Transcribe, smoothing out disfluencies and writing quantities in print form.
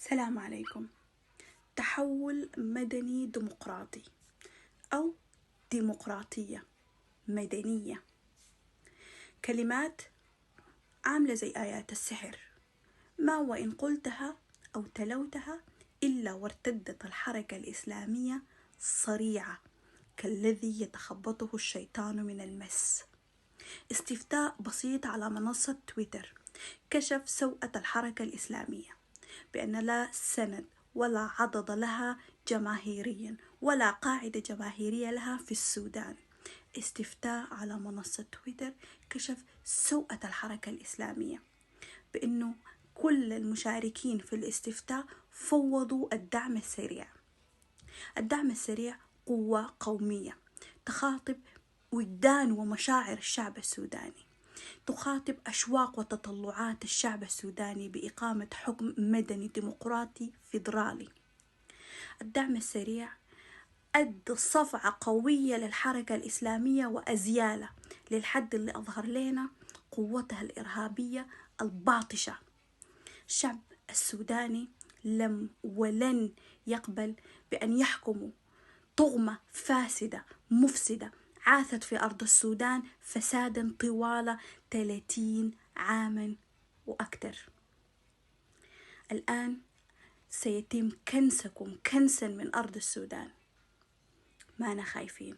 السلام عليكم. تحول مدني ديمقراطي أو ديمقراطية مدنية، كلمات عاملة زي آيات السحر، ما وإن قلتها أو تلوتها إلا وارتدت الحركة الإسلامية صريعة كالذي يتخبطه الشيطان من المس. استفتاء بسيط على منصة تويتر كشف سوءة الحركة الإسلامية بأن لا سند ولا عضد لها جماهيريا ولا قاعدة جماهيرية لها في السودان. استفتاء على منصة تويتر كشف سوءة الحركة الإسلامية بأنه كل المشاركين في الاستفتاء فوضوا الدعم السريع. الدعم السريع قوة قومية تخاطب وجدان ومشاعر الشعب السوداني، تخاطب أشواق وتطلعات الشعب السوداني بإقامة حكم مدني ديمقراطي فيدرالي. الدعم السريع أدى صفعة قوية للحركة الإسلامية وأزيالة للحد اللي أظهر لنا قوتها الإرهابية الباطشة. الشعب السوداني لم ولن يقبل بأن يحكموا طغمة فاسدة مفسدة عاثت في أرض السودان فسادا طوال 30 عاما وأكثر. الآن سيتم كنسكم كنسا من أرض السودان، ما أنا خايفين.